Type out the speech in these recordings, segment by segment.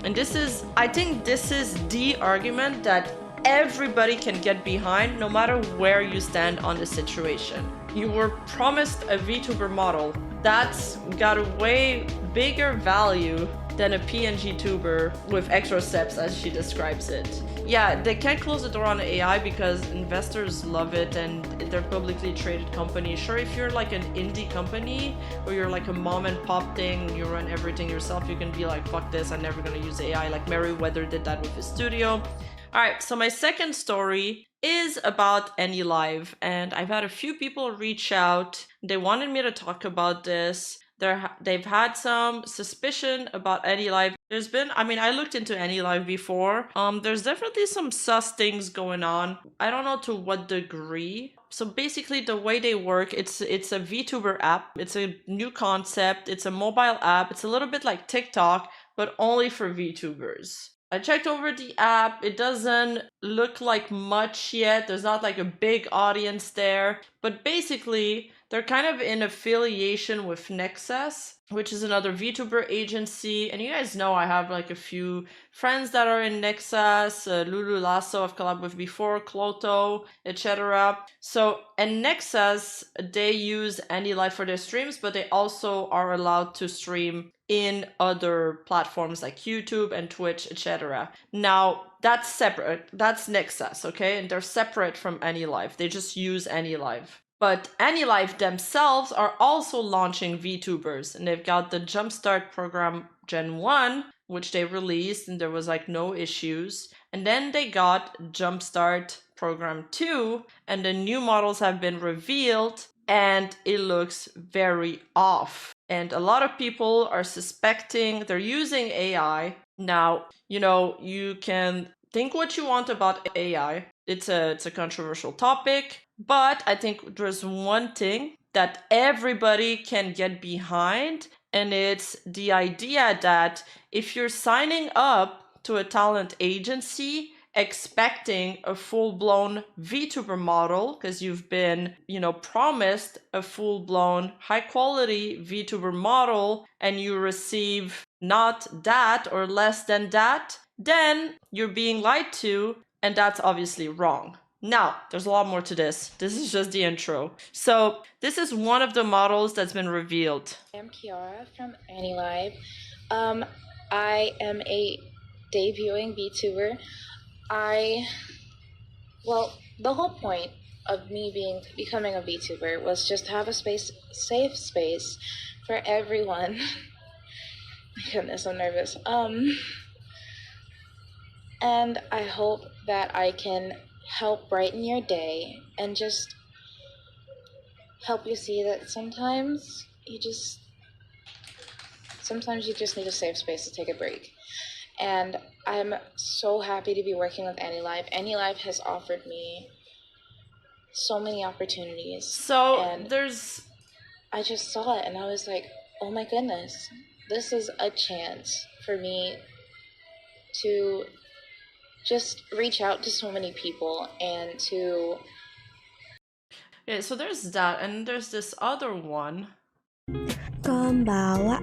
And I think this is the argument that everybody can get behind no matter where you stand on the situation. You were promised a VTuber model that's got a way bigger value than a PNG tuber with extra steps, as she describes it. Yeah, they can't close the door on AI because investors love it and they're publicly traded companies. Sure, if you're like an indie company or you're like a mom and pop thing, you run everything yourself, you can be like, fuck this, I'm never gonna use AI. Like Merriweather did that with his studio. All right, so my second story is about AniLive, and I've had a few people reach out. They wanted me to talk about this. They've had some suspicion about AniLive. I looked into AniLive before. There's definitely some sus things going on. I don't know to what degree. So basically the way they work, it's a VTuber app. It's a new concept. It's a mobile app. It's a little bit like TikTok, but only for VTubers. I checked over the app. It doesn't look like much yet. There's not like a big audience there. But basically, they're kind of in affiliation with Nexus, which is another VTuber agency. And you guys know I have like a few friends that are in Nexus. Lulu Lasso I've collabed with before, Cloto, etc. So, and Nexus, they use AniLive for their streams, but they also are allowed to stream in other platforms like YouTube and Twitch, etc. Now, that's separate. That's Nexus, okay? And they're separate from AniLive. They just use AniLive. But AniLive themselves are also launching VTubers, and they've got the Jumpstart program Gen 1, which they released, and there was like no issues. And then they got Jumpstart program 2, and the new models have been revealed, and it looks very off. And a lot of people are suspecting they're using AI. Now, you can think what you want about AI. It's a controversial topic, but I think there's one thing that everybody can get behind, and it's the idea that if you're signing up to a talent agency expecting a full-blown VTuber model because you've been, promised a full-blown high-quality VTuber model and you receive not that or less than that, then you're being lied to, and that's obviously wrong. Now, there's a lot more to this. This is just the intro. So this is one of the models that's been revealed. I'm Kiara from AniLive. I am a debuting VTuber. The whole point of me becoming a VTuber was just to have a safe space for everyone. My goodness, I'm nervous. And I hope that I can help brighten your day and just help you see that sometimes you just need a safe space to take a break. And I'm so happy to be working with AniLive. AniLive has offered me so many opportunities. I just saw it and I was like, oh my goodness, this is a chance for me to just reach out to so many people and to... Yeah, so there's that, and there's this other one. Konbawa.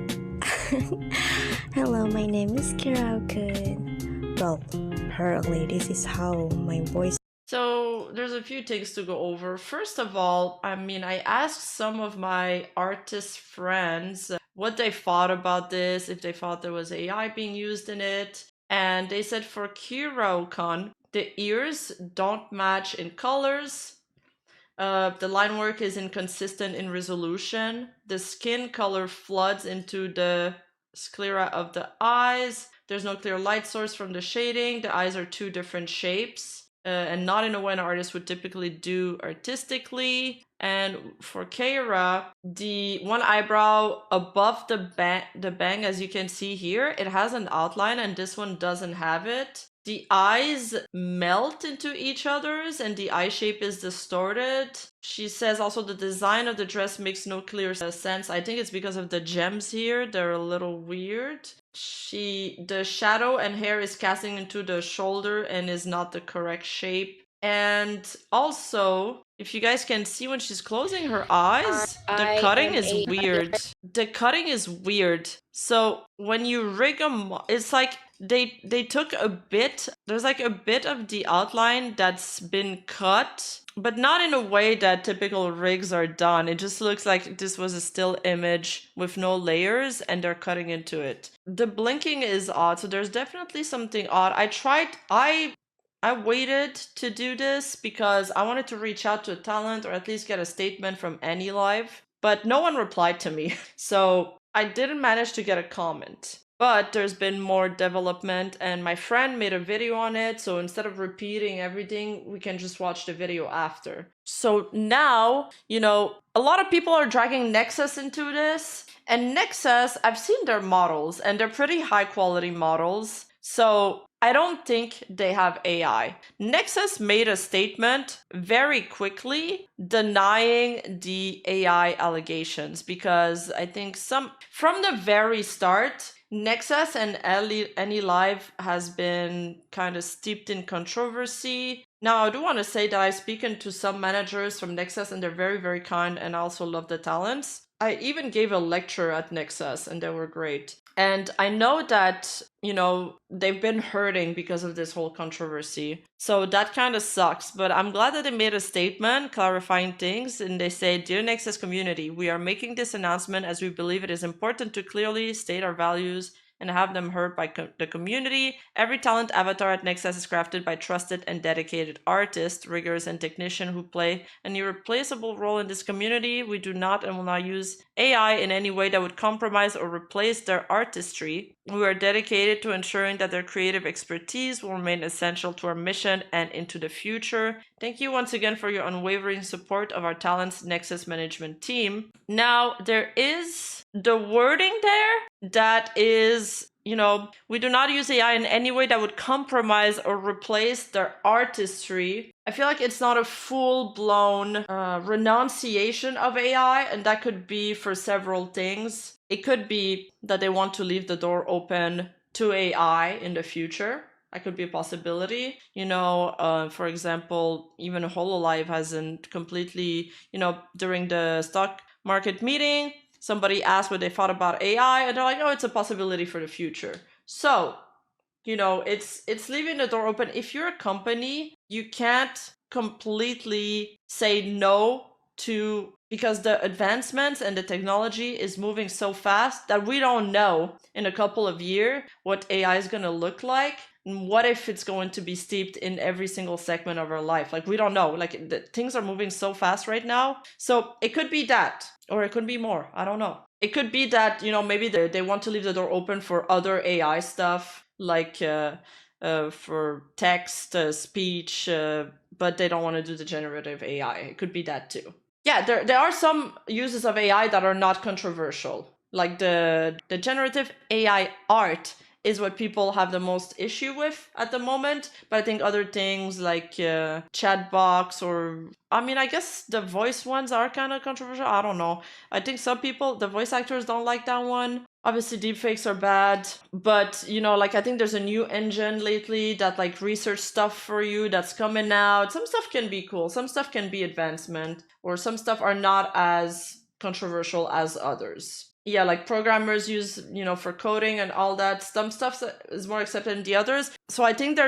Hello, my name is Kira-kun. Well, apparently this is how my voice... So there's a few things to go over. First of all, I asked some of my artist friends what they thought about this, if they thought there was AI being used in it. And they said for Kira-kun, the ears don't match in colors. The line work is inconsistent in resolution. The skin color floods into the sclera of the eyes. There's no clear light source from the shading. The eyes are two different shapes. And not in a way an artist would typically do artistically. And for Keira, the one eyebrow above the bang, as you can see here, it has an outline and this one doesn't have it. The eyes melt into each other's and the eye shape is distorted. She says also the design of the dress makes no clear sense. I think it's because of the gems here. They're a little weird. The shadow and hair is casting into the shoulder and is not the correct shape. And also, if you guys can see when she's closing her eyes, the cutting is weird. The cutting is weird. So when you rig them, it's like they took a bit, there's like a bit of the outline that's been cut, but not in a way that typical rigs are done. It just looks like this was a still image with no layers and they're cutting into it. The blinking is odd, so there's definitely something odd. I waited to do this because I wanted to reach out to a talent or at least get a statement from AniLive, but no one replied to me. So I didn't manage to get a comment. But there's been more development and my friend made a video on it. So instead of repeating everything, we can just watch the video after. So now, a lot of people are dragging Nexus into this. And Nexus, I've seen their models and they're pretty high quality models. So I don't think they have AI. Nexus made a statement very quickly denying the AI allegations because I think from the very start, Nexus and AniLive has been kind of steeped in controversy. Now, I do want to say that I've spoken to some managers from Nexus and they're very, very kind and I also love the talents. I even gave a lecture at Nexus and they were great. And I know that, they've been hurting because of this whole controversy. So that kind of sucks. But I'm glad that they made a statement clarifying things. And they say, "Dear Nexus community, we are making this announcement as we believe it is important to clearly state our values and have them heard by the community. Every talent avatar at Nexus is crafted by trusted and dedicated artists, riggers, and technicians who play an irreplaceable role in this community. We do not and will not use AI in any way that would compromise or replace their artistry. We are dedicated to ensuring that their creative expertise will remain essential to our mission and into the future. Thank you once again for your unwavering support of our Talents Nexus management team." Now, there is the wording there that is, we do not use AI in any way that would compromise or replace their artistry. I feel like it's not a full-blown renunciation of AI, and that could be for several things. It could be that they want to leave the door open to AI in the future. That could be a possibility. For example, even Hololive hasn't completely, during the stock market meeting, somebody asked what they thought about AI, and they're like, "Oh, it's a possibility for the future." So, it's leaving the door open. If you're a company, you can't completely say no to, because the advancements and the technology is moving so fast that we don't know in a couple of years what AI is going to look like. What if it's going to be steeped in every single segment of our life? Like, we don't know. Like, things are moving so fast right now. So it could be that, or it could be more. I don't know. It could be that, maybe they want to leave the door open for other AI stuff, like for text, speech, but they don't want to do the generative AI. It could be that too. Yeah, there are some uses of AI that are not controversial. Like the generative AI art is what people have the most issue with at the moment. But I think other things like chat box I guess the voice ones are kind of controversial. I don't know. I think some people, the voice actors don't like that one. Obviously, deepfakes are bad. But, I think there's a new engine lately that research stuff for you that's coming out. Some stuff can be cool. Some stuff can be advancement. Or some stuff are not as controversial as others. Yeah, programmers use, for coding and all that. Some stuff is more accepted than the others. So I think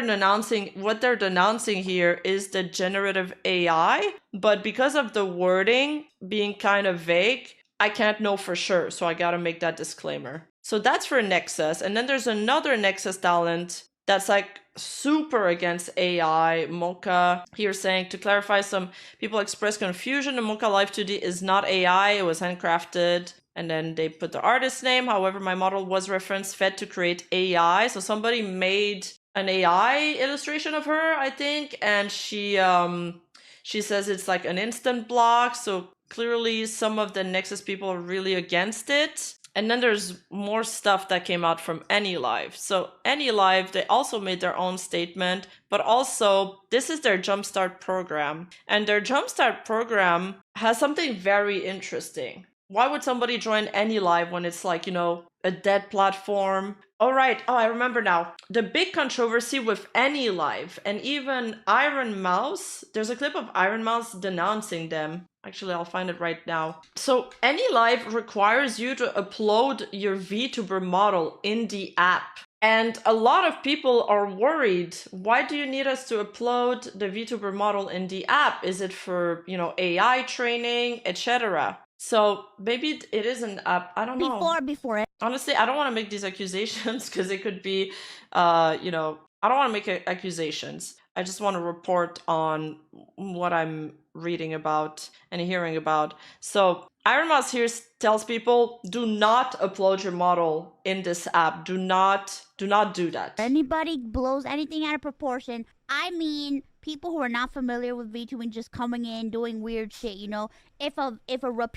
what they're denouncing here is the generative AI. But because of the wording being kind of vague, I can't know for sure. So I got to make that disclaimer. So that's for Nexus. And then there's another Nexus talent that's super against AI, Mocha, here saying, "To clarify, some people express confusion. The Mocha Live 2D is not AI. It was handcrafted." And then they put the artist's name. However, my model was fed to create AI. So somebody made an AI illustration of her, I think. And she says it's like an instant block. So clearly some of the Nexus people are really against it. And then there's more stuff that came out from AniLive. So AniLive, they also made their own statement, but also this is their Jumpstart program. And their Jumpstart program has something very interesting. Why would somebody join AniLive when it's a dead platform? Oh, right. Oh, I remember now. The big controversy with AniLive and even Iron Mouse, there's a clip of Iron Mouse denouncing them. Actually, I'll find it right now. So AniLive requires you to upload your Vtuber model in the app. And a lot of people are worried. Why do you need us to upload the VTuber model in the app? Is it for, AI training, etc.? So maybe it is an app. I don't know. Before it. Honestly, I don't want to make these accusations because it could be, I don't want to make accusations. I just want to report on what I'm reading about and hearing about. So Iron Mouse here tells people, do not upload your model in this app. Do not do that. Anybody blows anything out of proportion. I mean, people who are not familiar with VTubing just coming in doing weird shit. If a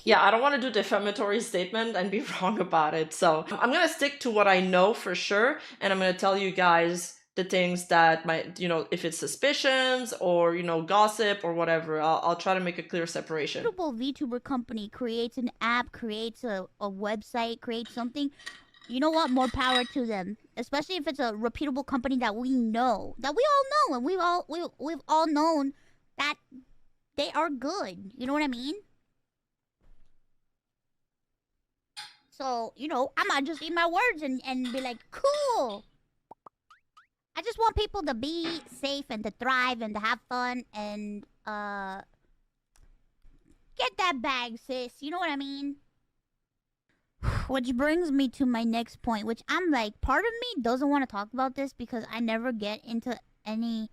Yeah, I don't want to do defamatory statement and be wrong about it. So I'm gonna stick to what I know for sure, and I'm gonna tell you guys the things that might, if it's suspicions or gossip or whatever. I'll try to make a clear separation. reputable VTuber company creates an app, creates a website, creates something, you know what? More power to them. Especially if it's a reputable company that we know, that we all know, and we've all known that they are good. You know what I mean? So, I might just eat my words and be like, cool. I just want people to be safe and to thrive and to have fun and get that bag, sis. You know what I mean? Which brings me to my next point, which I'm like, part of me doesn't want to talk about this because I never get into any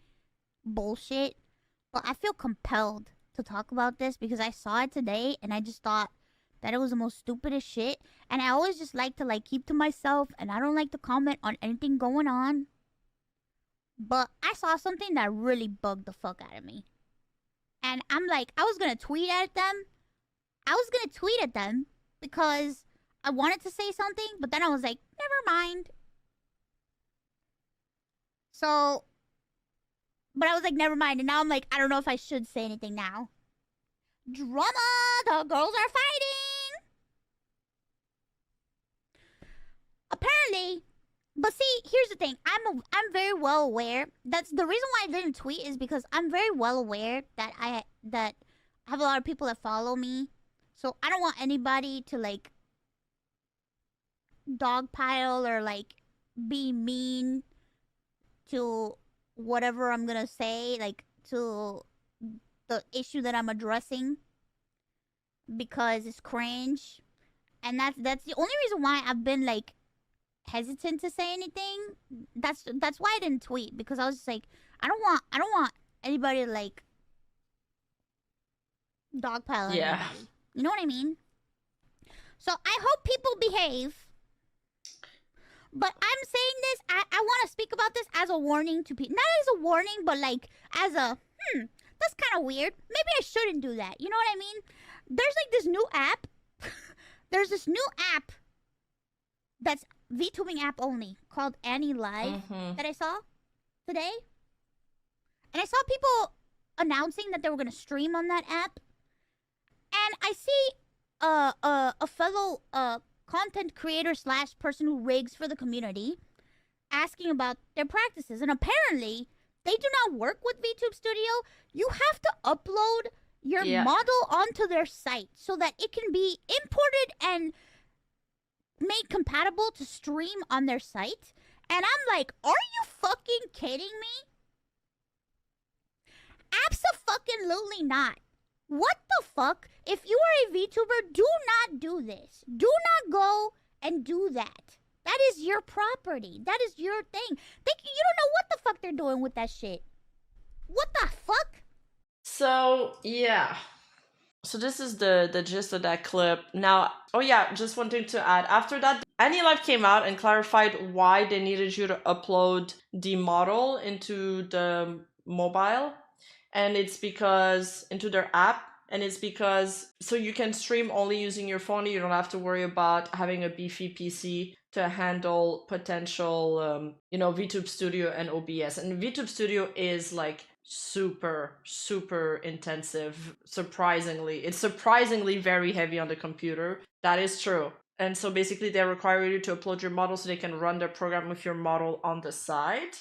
bullshit, but I feel compelled to talk about this because I saw it today and I just thought that it was the most stupidest shit, and I always just like to keep to myself, and I don't like to comment on anything going on. But I saw something that really bugged the fuck out of me. And I'm like, I was gonna tweet at them. Because I wanted to say something, but then I was like, never mind. So, but I was like, never mind. And now I'm like, I don't know if I should say anything now. Drama! The girls are fighting! Apparently, but see, here's the thing. I'm very well aware. That's the reason why I didn't tweet, is because I'm very well aware that I have a lot of people that follow me. So I don't want anybody to dogpile or be mean to whatever I'm gonna say, to the issue that I'm addressing, because it's cringe. And that's the only reason why I've been hesitant to say anything. That's why I didn't tweet, because I was just like, I don't want anybody to dogpile Yeah. anybody. You know what I mean? So I hope people behave. But I'm saying this, I want to speak about this as a warning to people. Not as a warning, but as a, that's kind of weird. Maybe I shouldn't do that. You know what I mean? There's this new app. There's this new app that's VTubing app only, called AniLive, that I saw today. And I saw people announcing that they were going to stream on that app. And I see a fellow content creator / person who rigs for the community asking about their practices. And apparently, they do not work with VTube Studio. You have to upload your model onto their site so that it can be imported and made compatible to stream on their site. And I'm like, are you fucking kidding me? Abso-fucking-lutely not. What the fuck? If you are a VTuber, do not do this. Do not go and do that. That is your property. That is your thing. You don't know what the fuck they're doing with that shit. What the fuck? So, yeah. So this is the gist of that clip. Now, oh yeah, just one thing to add. After that, AniLive came out and clarified why they needed you to upload the model into the mobile. And it's because, into their app. And it's because, so you can stream only using your phone. You don't have to worry about having a beefy PC to handle potential, VTube Studio and OBS. And VTube Studio is super intensive. Surprisingly, it's surprisingly very heavy on the computer. That is true. And so basically they require you to upload your model so they can run their program with your model on the side.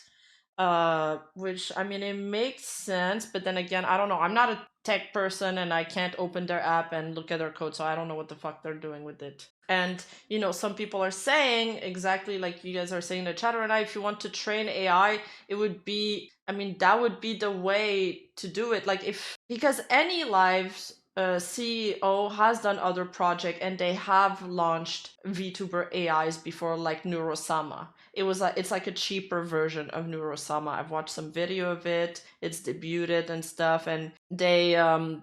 Which, I mean, it makes sense, but then again, I don't know. I'm not a tech person and I can't open their app and look at their code, so I don't know what the fuck they're doing with it. And, you know, some people are saying exactly like you guys are saying in the chat right now, if you want to train AI, it would be, I mean, that would be the way to do it. Like because AniLive's CEO has done other projects and they have launched VTuber AIs before, like Neurosama. It's like a cheaper version of Neurosama. I've watched some video of it. It's debuted and stuff, and they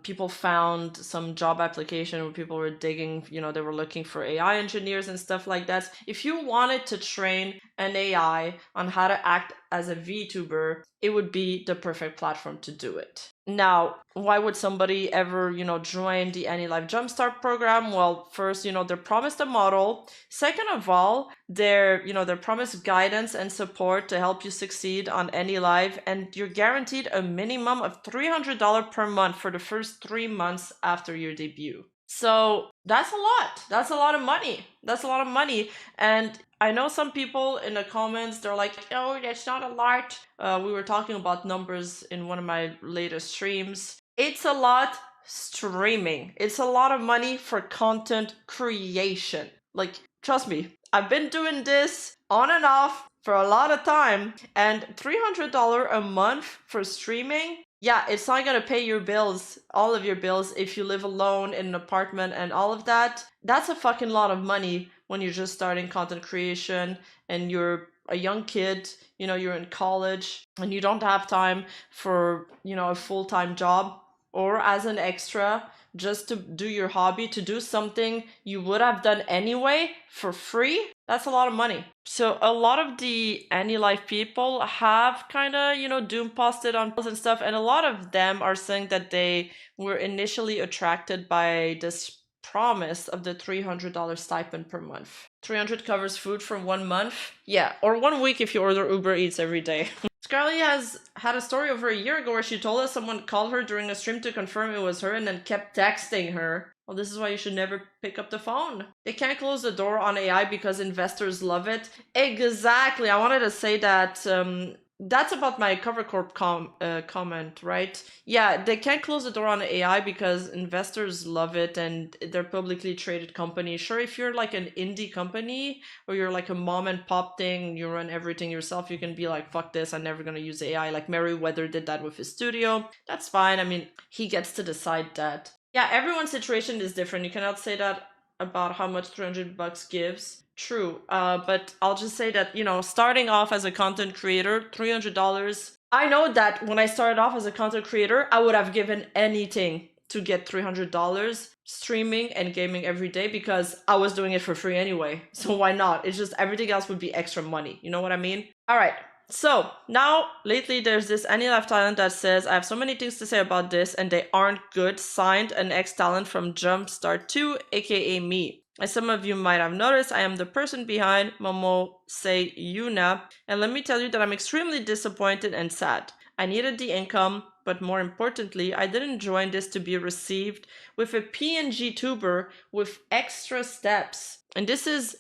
people found some job application where people were digging, you know, they were looking for AI engineers and stuff like that. If you wanted to train an AI on how to act as a VTuber, it would be the perfect platform to do it. Now, why would somebody ever, you know, join the AniLive Jumpstart program? Well, first, you know, they're promised a model. Second of all, they're promised guidance and support to help you succeed on AniLive, and you're guaranteed a minimum of $300 per month for the first 3 months after your debut. So that's a lot. That's a lot of money. That's a lot of money. And I know some people in the comments, they're like, oh, that's not a lot. We were talking about numbers in one of my latest streams. It's a lot streaming. It's a lot of money for content creation. Like, trust me, I've been doing this on and off for a lot of time, and $300 a month for streaming, yeah, it's not gonna pay your bills, all of your bills, if you live alone in an apartment and all of that. That's a fucking lot of money when you're just starting content creation and you're a young kid, you know, you're in college and you don't have time for, you know, a full-time job or as an extra, just to do your hobby, to do something you would have done anyway for free. That's a lot of money. So a lot of the AniLive people have kind of, you know, doom posted on posts and stuff, and a lot of them are saying that they were initially attracted by this promise of the $300 stipend per month. 300 covers food for 1 month. Yeah, or 1 week if you order Uber Eats every day. Scarlett has had a story over a year ago where she told us someone called her during a stream to confirm it was her and then kept texting her. Well, this is why you should never pick up the phone. They can't close the door on AI because investors love it. Exactly. I wanted to say that that's about my cover corp comment, right? Yeah, they can't close the door on AI because investors love it and they're publicly traded companies. Sure, if you're like an indie company or you're like a mom and pop thing, you run everything yourself, you can be like, fuck this, I'm never gonna use AI. Like Merriweather did that with his studio. That's fine. I mean, he gets to decide that. Yeah, everyone's situation is different. You cannot say that about how much $300 gives. True, but I'll just say that, you know, starting off as a content creator, $300. I know that when I started off as a content creator, I would have given anything to get $300 streaming and gaming every day because I was doing it for free anyway. So why not? It's just everything else would be extra money. You know what I mean? All right. So now lately there's this AniLive talent that says, I have so many things to say about this and they aren't good. Signed, an ex-talent from Jumpstart 2, aka me. As some of you might have noticed, I am the person behind Momo Say Yuna, and let me tell you that I'm extremely disappointed and sad. I needed the income, but more importantly, I didn't join this to be received with a PNG tuber with extra steps. And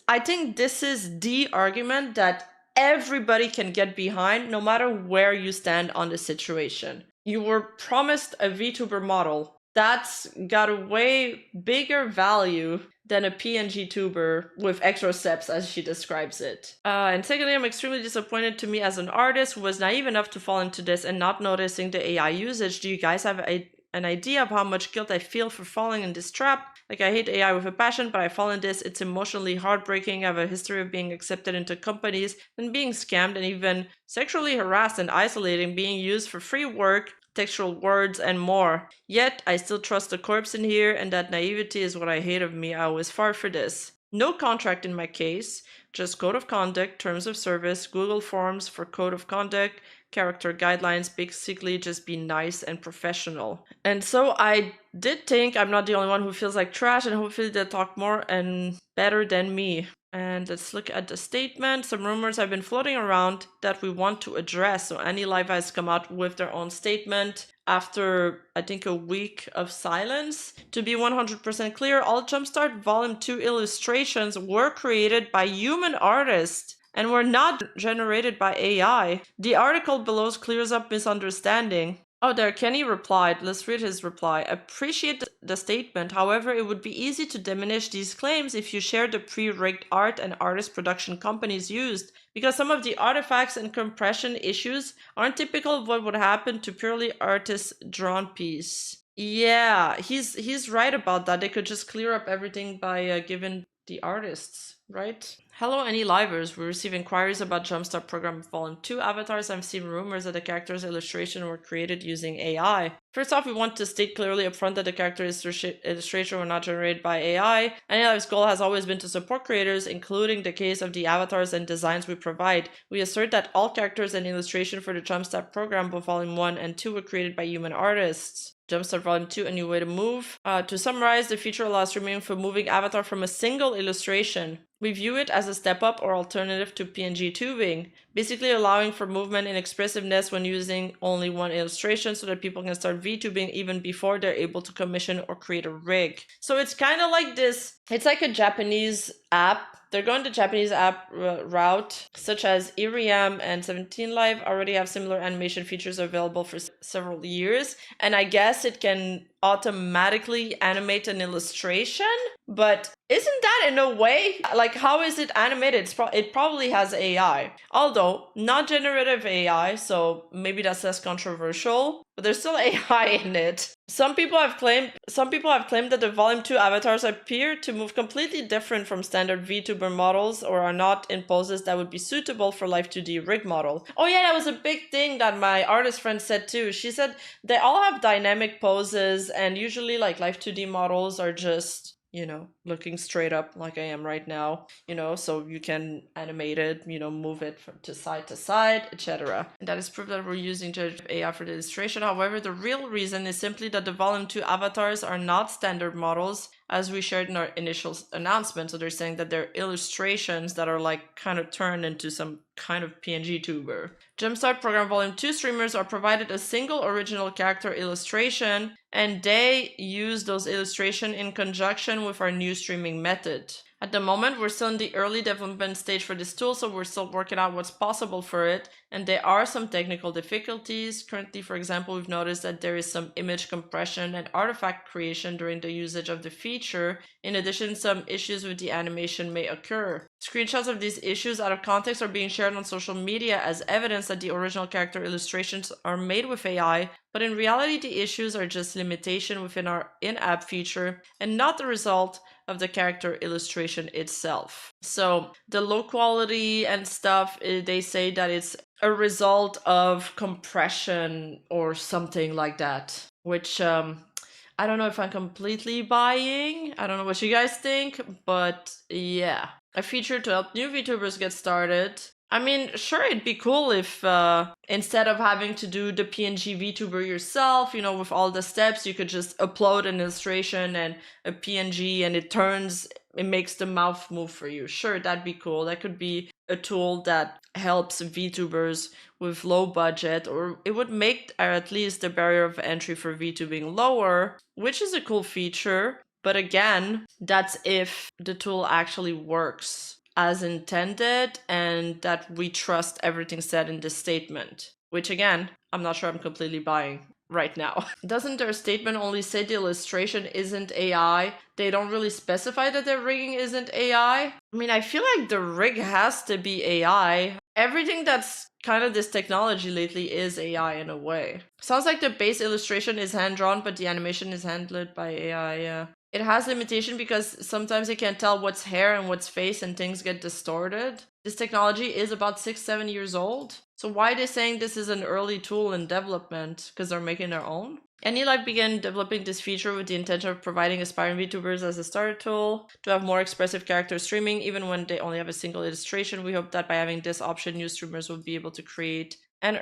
I think this is the argument that everybody can get behind no matter where you stand on the situation. You were promised a VTuber model. That's got a way bigger value than a PNG tuber with extra steps, as she describes it. And secondly, I'm extremely disappointed to me as an artist who was naive enough to fall into this and not noticing the AI usage. Do you guys have an idea of how much guilt I feel for falling in this trap? Like, I hate AI with a passion, but I fall in this. It's emotionally heartbreaking. I have a history of being accepted into companies and being scammed and even sexually harassed and isolating, being used for free work, textual words, and more. Yet, I still trust the corpse in here, and that naivety is what I hate of me. I was far for this. No contract in my case, just code of conduct, terms of service, Google Forms for code of conduct, character guidelines, basically just be nice and professional. And so I did think I'm not the only one who feels like trash, and hopefully they'll talk more and better than me. And let's look at the statement. Some rumors have been floating around that we want to address. So AniLive has come out with their own statement after, I think, a week of silence. To be 100% clear, all Jumpstart Volume 2 illustrations were created by human artists and were not generated by AI. The article below clears up misunderstanding. Oh, there, Kenny replied. Let's read his reply. Appreciate the statement. However, it would be easy to diminish these claims if you shared the pre-rigged art and artist production companies used, because some of the artifacts and compression issues aren't typical of what would happen to purely artist-drawn piece. Yeah, he's right about that. They could just clear up everything by giving the artists, right? Hello, AniLivers. We receive inquiries about Jumpstart Program Volume 2 avatars. I've seen rumors that the character's illustration were created using AI. First off, we want to state clearly upfront that the character illustration were not generated by AI. AniLive's goal has always been to support creators, including the case of the avatars and designs we provide. We assert that all characters and illustration for the Jumpstart Program, both Volume 1 and 2, were created by human artists. Jumpstart Volume 2, A New Way to Move. To summarize, the feature allows streaming for moving avatar from a single illustration. We view it as a step up or alternative to PNG tubing, basically allowing for movement and expressiveness when using only one illustration so that people can start VTubing even before they're able to commission or create a rig. So it's kind of like this, it's like a Japanese app. They're going the Japanese app route, such as Iriam and 17 Live already have similar animation features available for several years. And I guess it can automatically animate an illustration, but isn't that in a way, like how is it animated? It probably has AI, although not generative AI, so maybe that's less controversial, but there's still AI in it. Some people have claimed that the Volume 2 avatars appear to move completely different from standard VTuber models or are not in poses that would be suitable for Live 2D rig model. Oh yeah, that was a big thing that my artist friend said too. She said they all have dynamic poses and usually like Live 2D models are just, you know, looking straight up like I am right now, you know, so you can animate it, you know, move it from to side, etc. And that is proof that we're using generative AI for the illustration. However, the real reason is simply that the Volume 2 avatars are not standard models, as we shared in our initial announcement. So they're saying that they're illustrations that are like kind of turned into some kind of PNG tuber. Jumpstart Program Volume 2 streamers are provided a single original character illustration, and they use those illustrations in conjunction with our new streaming method. At the moment, we're still in the early development stage for this tool, so we're still working out what's possible for it, and there are some technical difficulties. Currently, for example, we've noticed that there is some image compression and artifact creation during the usage of the feature. In addition, some issues with the animation may occur. Screenshots of these issues out of context are being shared on social media as evidence that the original character illustrations are made with AI, but in reality, the issues are just limitation within our in-app feature and not the result of the character illustration itself. So the low quality and stuff, they say that it's a result of compression or something like that, which I don't know if I'm completely buying. I don't know what you guys think, but yeah. A feature to help new VTubers get started. I mean, sure, it'd be cool if instead of having to do the PNG VTuber yourself, you know, with all the steps, you could just upload an illustration and a PNG and it makes the mouth move for you. Sure, that'd be cool. That could be a tool that helps VTubers with low budget, or it would make at least the barrier of entry for VTubing lower, which is a cool feature. But again, that's if the tool actually works as intended and that we trust everything said in this statement, which again, I'm not sure I'm completely buying right now. Doesn't their statement only say the illustration isn't AI? They don't really specify that their rigging isn't AI? I mean, I feel like the rig has to be AI. Everything that's kind of this technology lately is AI in a way. Sounds like the base illustration is hand-drawn, but the animation is handled by AI, yeah. It has limitation because sometimes you can't tell what's hair and what's face and things get distorted. This technology is about 6-7 years old. So why are they saying this is an early tool in development? Because they're making their own? AniLive began developing this feature with the intention of providing aspiring VTubers as a starter tool to have more expressive character streaming, even when they only have a single illustration. We hope that by having this option, new streamers will be able to create and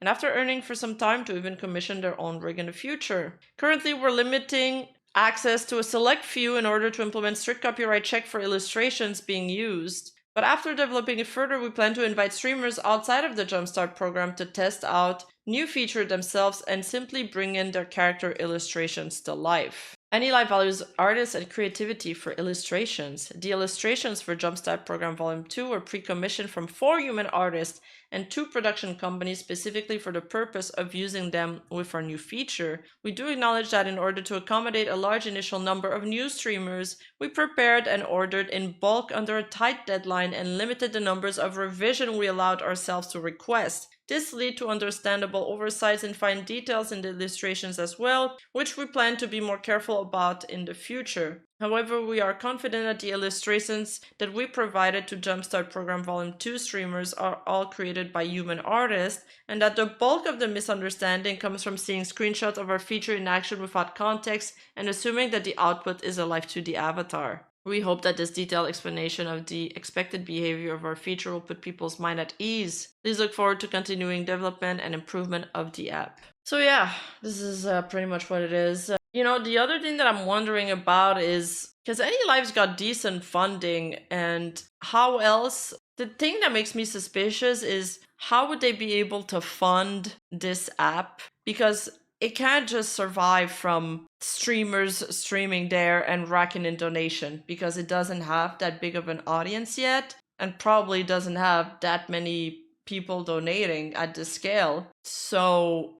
after earning for some time, to even commission their own rig in the future. Currently, we're limiting access to a select few in order to implement strict copyright check for illustrations being used. But after developing it further, we plan to invite streamers outside of the Jumpstart program to test out new features themselves and simply bring in their character illustrations to life. AniLive values artists and creativity for illustrations. The illustrations for Jumpstart Program Volume 2 were pre-commissioned from 4 human artists and 2 production companies specifically for the purpose of using them with our new feature. We do acknowledge that in order to accommodate a large initial number of new streamers, we prepared and ordered in bulk under a tight deadline and limited the numbers of revision we allowed ourselves to request. This led to understandable oversights and fine details in the illustrations as well, which we plan to be more careful about in the future. However, we are confident that the illustrations that we provided to Jumpstart Program Volume 2 streamers are all created by human artists, and that the bulk of the misunderstanding comes from seeing screenshots of our feature in action without context and assuming that the output is a live 2D avatar. We hope that this detailed explanation of the expected behavior of our feature will put people's mind at ease. Please look forward to continuing development and improvement of the app. So yeah, this is pretty much what it is. The other thing that I'm wondering about is, because AniLive's got decent funding, and how else? The thing that makes me suspicious is how would they be able to fund this app? Because it can't just survive from streamers streaming there and racking in donation, because it doesn't have that big of an audience yet and probably doesn't have that many people donating at this scale. So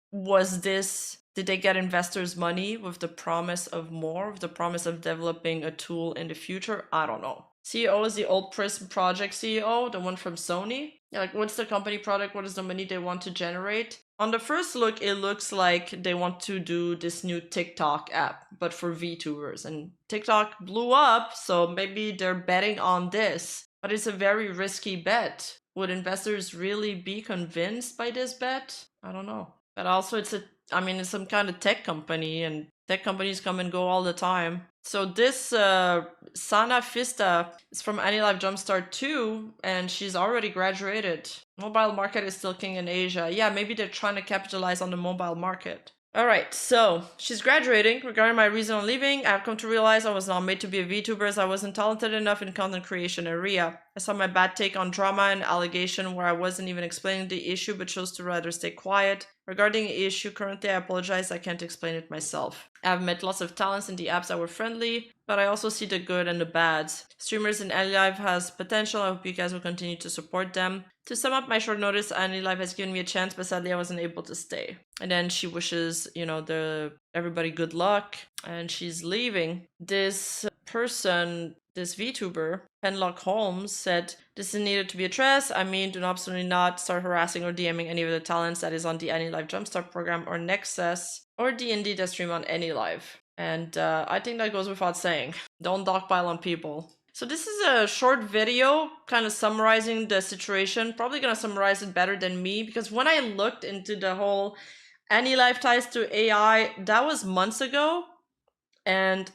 did they get investors' money with the promise of more, with the promise of developing a tool in the future? I don't know. CEO is the old Prism Project CEO, the one from Sony. Like, what's the company product? What is the money they want to generate? On the first look, it looks like they want to do this new TikTok app, but for VTubers. And TikTok blew up, so maybe they're betting on this. But it's a very risky bet. Would investors really be convinced by this bet? I don't know. But also, it's some kind of tech company, and tech companies come and go all the time. So this Sana Fista is from AniLive Jumpstart 2, and she's already graduated. Mobile market is still king in Asia. Yeah, maybe they're trying to capitalize on the mobile market. All right, so she's graduating. Regarding my reason on leaving, I've come to realize I was not made to be a VTuber, as I wasn't talented enough in content creation area. I saw my bad take on drama and allegation where I wasn't even explaining the issue but chose to rather stay quiet. Regarding the issue currently, I apologize, I can't explain it myself. I've met lots of talents in the apps that were friendly, but I also see the good and the bads. Streamers in AniLive has potential. I hope you guys will continue to support them. To sum up my short notice, AniLive has given me a chance, but sadly I wasn't able to stay. And then she wishes, everybody good luck, and she's leaving. This person, this VTuber, Penlock Holmes, said, "This is needed to be addressed. Do absolutely not start harassing or DMing any of the talents that is on the AniLive Jumpstart program or Nexus or D&D that stream on AniLive." And I think that goes without saying. Don't dogpile on people. So this is a short video kind of summarizing the situation. Probably gonna summarize it better than me, because when I looked into the whole AniLive ties to AI, that was months ago, and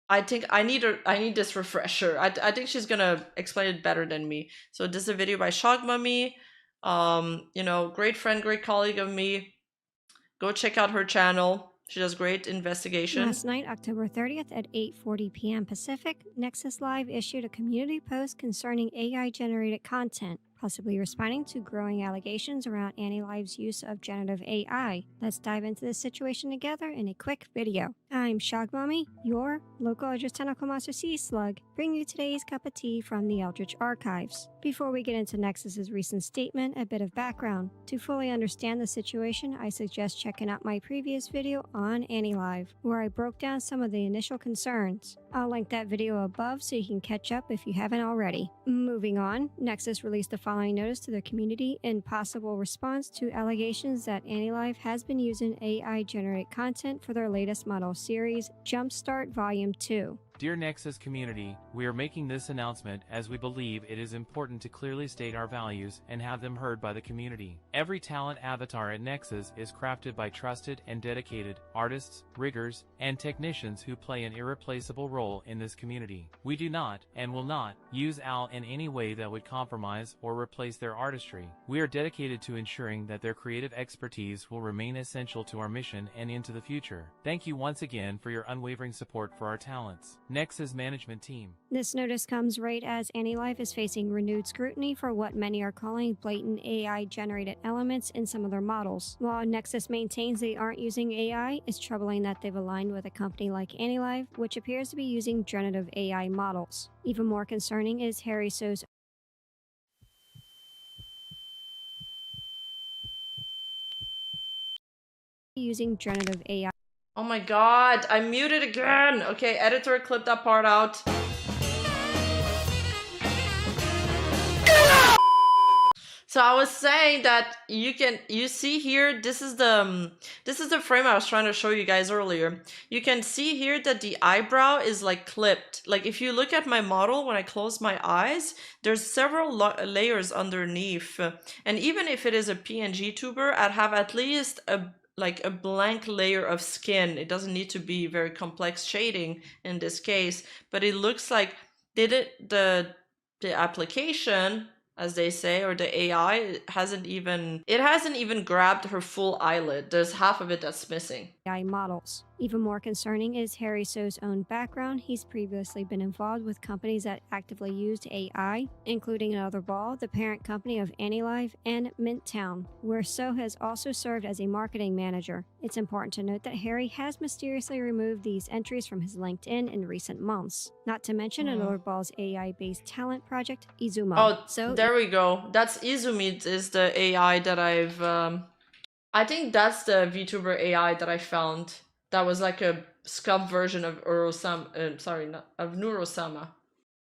I think I need this refresher. I think she's gonna explain it better than me. So this is a video by Shog Mummy, great friend, great colleague of me. Go check out her channel. She does great investigation. Last night, October 30th at 8:40 p.m. Pacific, Nexus Live issued a community post concerning AI-generated content, possibly responding to growing allegations around AniLive's use of generative AI. Let's dive into this situation together in a quick video. I'm Shogmami, your local Eldritch Tentacle Monster Sea Slug, bringing you today's cup of tea from the Eldritch Archives. Before we get into Nexus's recent statement, a bit of background. To fully understand the situation, I suggest checking out my previous video on AniLive, where I broke down some of the initial concerns. I'll link that video above so you can catch up if you haven't already. Moving on, Nexus released the following notice to their community in possible response to allegations that AniLive has been using AI-generated content for their latest model series, Jumpstart Volume 2. Dear Nexus community, we are making this announcement as we believe it is important to clearly state our values and have them heard by the community. Every talent avatar at Nexus is crafted by trusted and dedicated artists, riggers, and technicians who play an irreplaceable role in this community. We do not, and will not, use AL in any way that would compromise or replace their artistry. We are dedicated to ensuring that their creative expertise will remain essential to our mission and into the future. Thank you once again for your unwavering support for our talents. Nexus management team. This notice comes right as AniLive is facing renewed scrutiny for what many are calling blatant AI-generated elements in some of their models. While Nexus maintains they aren't using AI, it's troubling that they've aligned with a company like AniLive, which appears to be using generative AI models. Even more concerning is Harry So's using generative AI. Oh my god, I muted again! Okay, editor, clip that part out. So I was saying that you see here, this is the frame I was trying to show you guys earlier. You can see here that the eyebrow is like clipped. Like if you look at my model, when I close my eyes, there's several layers underneath. And even if it is a PNG tuber, I'd have at least a blank layer of skin. It doesn't need to be very complex shading in this case, but it looks like the application, as they say, or the AI hasn't even grabbed her full eyelid. There's half of it that's missing. AI models. Even more concerning is Harry So's own background. He's previously been involved with companies that actively used AI, including Another Ball, the parent company of AniLive, and Midtown, where So has also served as a marketing manager. It's important to note that Harry has mysteriously removed these entries from his LinkedIn in recent months. Not to mention Another Ball's AI-based talent project, Izumo. Oh, so there we go. That's Izumi is the AI that I think that's the VTuber AI that I found. That was like a scub version of of Neurosama.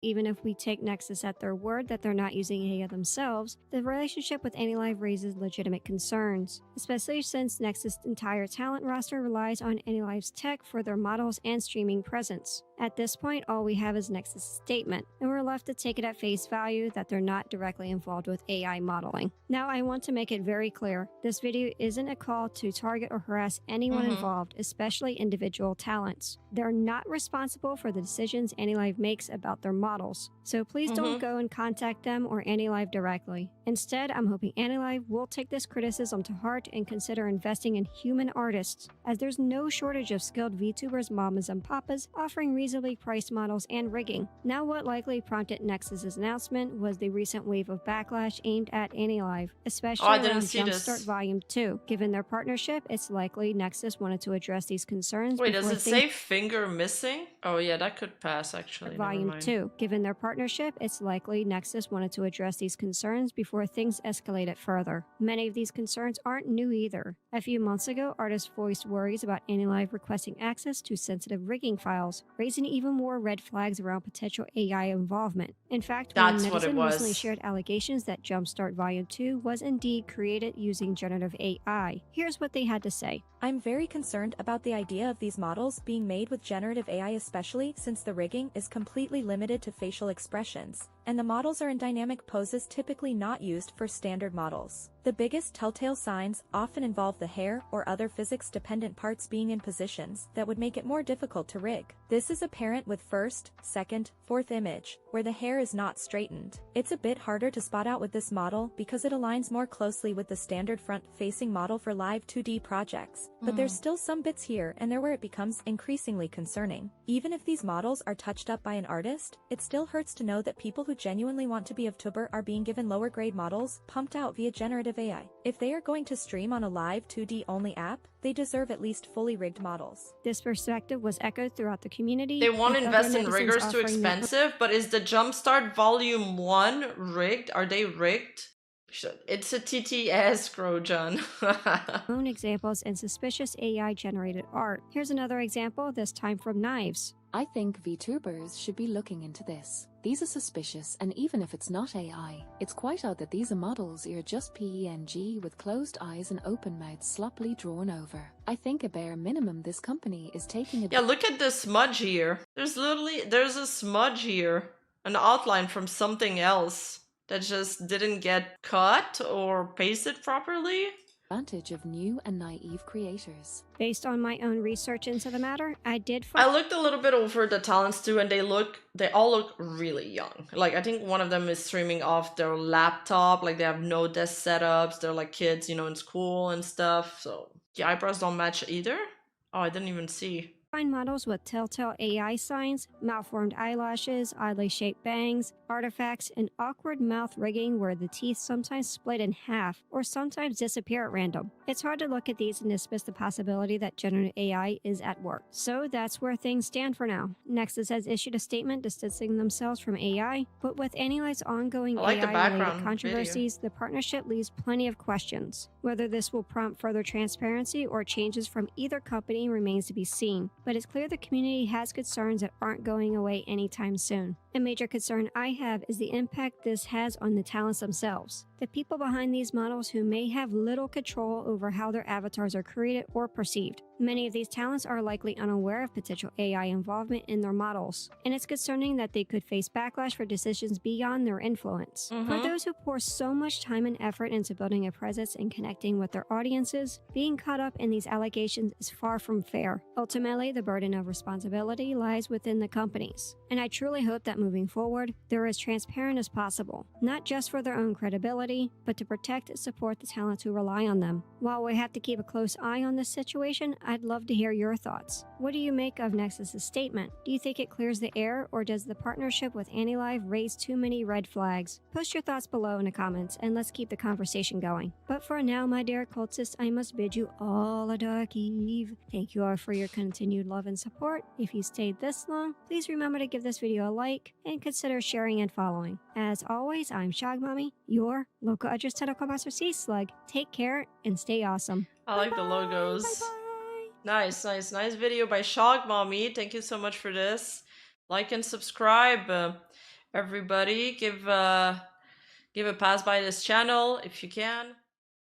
Even if we take Nexus at their word that they're not using AI themselves, the relationship with AniLive raises legitimate concerns, especially since Nexus' entire talent roster relies on AniLive's tech for their models and streaming presence. At this point, all we have is Nexus' statement, and we're left to take it at face value that they're not directly involved with AI modeling. Now, I want to make it very clear, this video isn't a call to target or harass anyone involved, especially individual talents. They're not responsible for the decisions AniLive makes about their models, so please don't go and contact them or AniLive directly. Instead, I'm hoping AniLive will take this criticism to heart and consider investing in human artists, as there's no shortage of skilled VTubers, mamas and papas offering reasonably priced models and rigging. Now, what likely prompted Nexus' announcement was the recent wave of backlash aimed at AniLive, especially around Jumpstart Volume 2. Given their partnership, it's likely Nexus wanted to address these concerns. Wait, does it say finger missing? Oh yeah, that could pass actually. Volume 2. Given their partnership, it's likely Nexus wanted to address these concerns before things escalated further. Many of these concerns aren't new either. A few months ago, artists voiced worries about AniLive requesting access to sensitive rigging files, raising even more red flags around potential AI involvement. In fact, one netizen recently shared allegations that Jumpstart Volume 2 was indeed created using generative AI. Here's what they had to say. I'm very concerned about the idea of these models being made with generative AI, especially since the rigging is completely limited to facial expressions, and the models are in dynamic poses typically not used for standard models. The biggest telltale signs often involve the hair or other physics-dependent parts being in positions that would make it more difficult to rig. This is apparent with first, second, fourth image, where the hair is not straightened. It's a bit harder to spot out with this model because it aligns more closely with the standard front-facing model for live 2D projects, but there's still some bits here and there where it becomes increasingly concerning. Even if these models are touched up by an artist, it still hurts to know that people who genuinely want to be a Vtuber are being given lower-grade models pumped out via generative AI. If they are going to stream on a live 2D only app, they deserve at least fully rigged models. This perspective was echoed throughout the community. They won't invest in riggers too expensive, but is the Jumpstart Volume 1 rigged? Are they rigged? It's a TTS, Grojan. Own examples in suspicious AI-generated art. Here's another example, this time from Knives. I think VTubers should be looking into this. These are suspicious, and even if it's not AI, it's quite odd that these are models are just PNG with closed eyes and open mouths sloppily drawn over. I think a bare minimum this company is taking a— Yeah, look at the smudge here. There's a smudge here. An outline from something else that just didn't get cut or pasted properly. Advantage of new and naive creators. Based on my own research into the matter, I looked a little bit over the talents too, and they all look really young. Like, I think one of them is streaming off their laptop, like they have no desk setups, they're like kids, you know, in school and stuff, so the eyebrows don't match either. Oh, I didn't even see. Find models with telltale AI signs, malformed eyelashes, oddly shaped bangs, artifacts, and awkward mouth rigging where the teeth sometimes split in half or sometimes disappear at random. It's hard to look at these and dismiss the possibility that generative AI is at work. So that's where things stand for now. Nexus has issued a statement distancing themselves from AI, but with AniLive's ongoing I like the AI-related background controversies, the partnership leaves plenty of questions. Whether this will prompt further transparency or changes from either company remains to be seen, but it's clear the community has concerns that aren't going away anytime soon. A major concern I have is the impact this has on the talents themselves. The people behind these models who may have little control over how their avatars are created or perceived. Many of these talents are likely unaware of potential AI involvement in their models, and it's concerning that they could face backlash for decisions beyond their influence. For those who pour so much time and effort into building a presence and connecting with their audiences, being caught up in these allegations is far from fair. Ultimately, the burden of responsibility lies within the companies, and I truly hope that moving forward, they're as transparent as possible, not just for their own credibility, but to protect and support the talent who rely on them. While we have to keep a close eye on this situation, I'd love to hear your thoughts. What do you make of Nexus's statement? Do you think it clears the air, or does the partnership with AniLive raise too many red flags? Post your thoughts below in the comments, and let's keep the conversation going. But for now, my dear cultists, I must bid you all a dark eve. Thank you all for your continued love and support. If you stayed this long, please remember to give this video a like and consider sharing and following. As always, I'm Shogmommy, your local address tentacle master sea slug. Take care and stay awesome. I like the logos. Nice video by Shog Mommy. Thank you so much for this. Like and subscribe, everybody. Give a pass by this channel if you can.